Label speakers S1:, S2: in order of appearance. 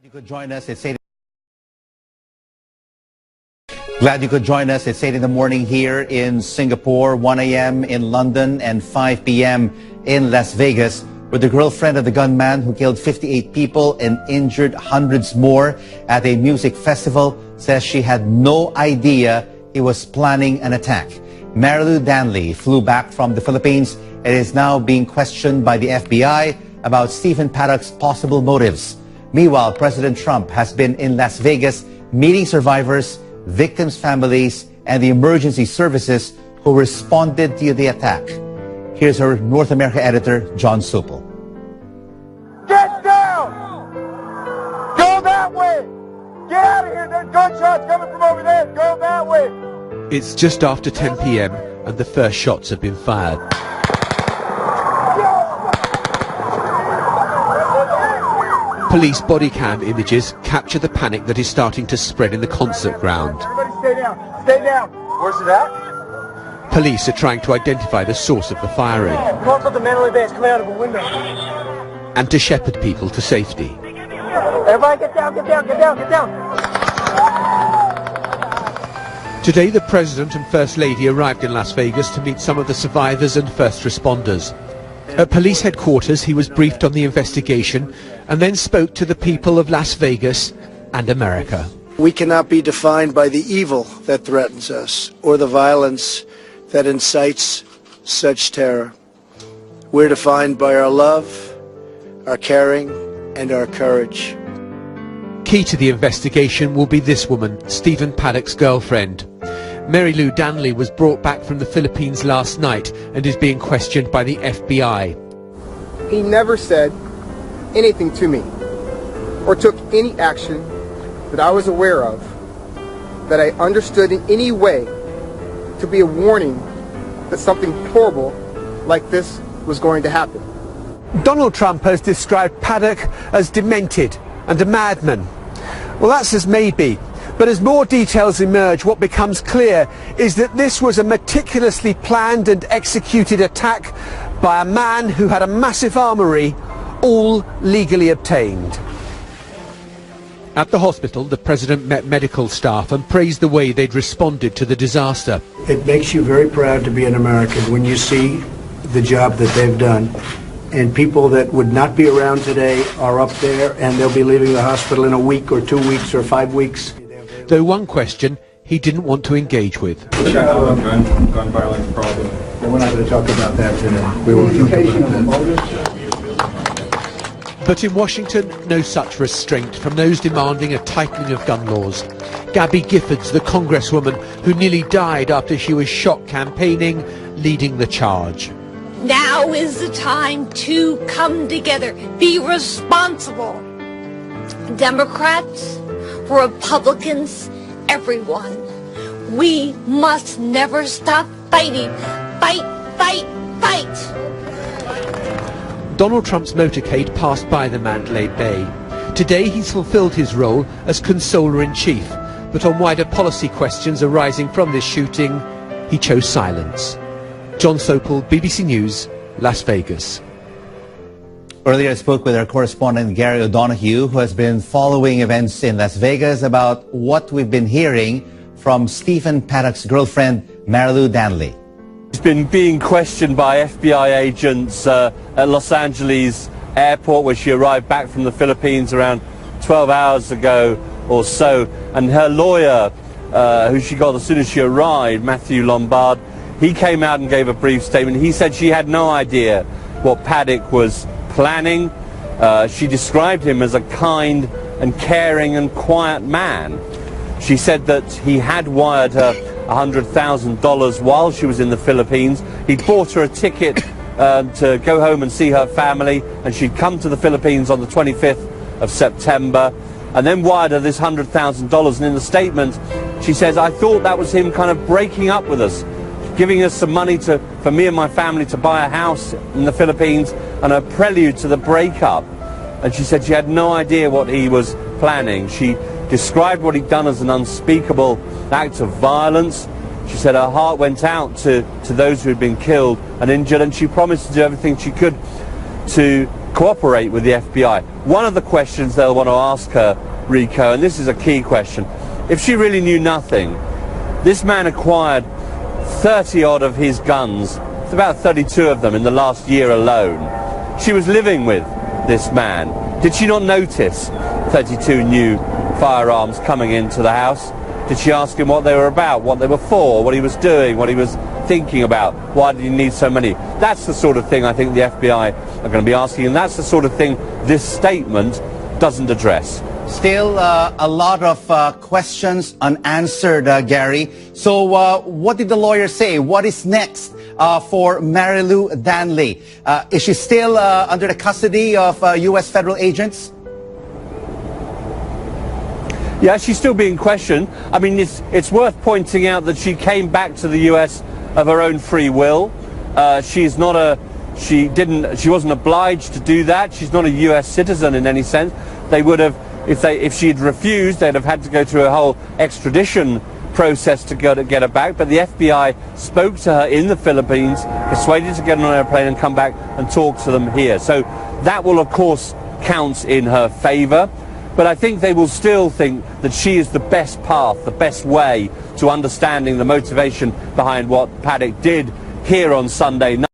S1: You could join us at 8. Glad you could join us. It's 8 in the morning here in Singapore, 1 a.m. in London, and 5 p.m. in Las Vegas, where the girlfriend of the gunman who killed 58 people and injured hundreds more at a music festival says she had no idea he was planning an attack. Marilu Danley flew back from the Philippines and is now being questioned by the FBI about Stephen Paddock's possible motives. Meanwhile, President Trump has been in Las Vegas meeting survivors, victims' families, and the emergency services who responded to the attack. Here's our North America editor, John Supel.
S2: Get down! Go that way! Get out of here! There's gunshots coming from over there! Go that way!
S3: It's just after 10 p.m. and the first shots have been fired. Police body cam images capture the panic that is starting to spread in the concert ground.
S2: Everybody stay down! Stay down! Where's it at?
S3: Police are trying to identify the source of the firing
S2: Most of the mentally beds coming out of a window.
S3: and to shepherd people to safety.
S2: Everybody get down, get down, get down, get down!
S3: Today, the President and First Lady arrived in Las Vegas to meet some of the survivors and first responders. At police headquarters, he was briefed on the investigation and then spoke to the people of Las Vegas and America.
S4: We cannot be defined by the evil that threatens us or the violence that incites such terror. We're defined by our love, our caring, and our courage.
S3: Key to the investigation will be this woman, Stephen Paddock's girlfriend. Marilu Danley was brought back from the Philippines last night and is being questioned by the FBI.
S5: He never said anything to me or took any action that I was aware of that I understood in any way to be a warning that something horrible like this was going to happen.
S6: Donald Trump has described Paddock as demented and a madman. Well, that's as maybe. But as more details emerge, what becomes clear is that this was a meticulously planned and executed attack by a man who had a massive armory, all legally obtained.
S3: At the hospital, the President met medical staff and praised the way they'd responded to the disaster.
S4: It makes you very proud to be an American when you see the job that they've done. And people that would not be around today are up there, and they'll be leaving the hospital in a week or 2 weeks or 5 weeks.
S3: Though one question he didn't want to engage with.
S7: Gun violence problem.
S4: We're not going to talk about that today. We won't talk about that.
S3: But in Washington, no such restraint from those demanding a tightening of gun laws. Gabby Giffords, the congresswoman who nearly died after she was shot campaigning, leading the charge.
S8: Now is the time to come together, be responsible. Democrats, Republicans, everyone. We must never stop fighting. Fight, fight, fight.
S3: Donald Trump's motorcade passed by the Mandalay Bay. Today he's fulfilled his role as consoler-in-chief, but on wider policy questions arising from this shooting, he chose silence. John Supel, BBC News, Las Vegas.
S1: Earlier, I spoke with our correspondent Gary O'Donoghue, who has been following events in Las Vegas about what we've been hearing from Stephen Paddock's girlfriend, Marilu Danley.
S9: He's been being questioned by FBI agents at Los Angeles airport, where she arrived back from the Philippines around 12 hours ago or so. And her lawyer, who she got as soon as she arrived, Matthew Lombard, he came out and gave a brief statement. He said she had no idea what Paddock was planning. She described him as a kind and caring and quiet man. She said that he had wired her $100,000 while she was in the Philippines. He'd bought her a ticket to go home and see her family, and she'd come to the Philippines on the 25th of September, and then wired her this $100,000. And in the statement, she says, I thought that was him kind of breaking up with us, giving us some money for me and my family to buy a house in the Philippines, and a prelude to the breakup. And she said she had no idea what he was planning. She described what he'd done as an unspeakable act of violence. She said her heart went out to those who had been killed and injured, and she promised to do everything she could to cooperate with the FBI. One of the questions they'll want to ask her, Rico, and this is a key question, if she really knew nothing, this man acquired 30 odd of his guns, it's about 32 of them in the last year alone. She was living with this man. Did she not notice 32 new firearms coming into the house? Did she ask him what they were about, what they were for, what he was doing, what he was thinking about? Why did he need so many? That's the sort of thing I think the FBI are going to be asking, and that's the sort of thing this statement doesn't address.
S1: Still a lot of questions unanswered, Gary. So what did the lawyer say? What is next for Marilou Danley? Is she still under the custody of U.S. federal agents?
S9: Yeah, she's still being questioned. I mean, it's worth pointing out that she came back to the U.S. of her own free will. She wasn't obliged to do that. She's not a U.S. citizen in any sense. They would have, if she had refused, they'd have had to go through a whole extradition process to get her back. But the FBI spoke to her in the Philippines, persuaded her to get on an airplane and come back and talk to them here. So that will, of course, count in her favor. But I think they will still think that she is the best path, the best way to understanding the motivation behind what Paddock did here on Sunday night.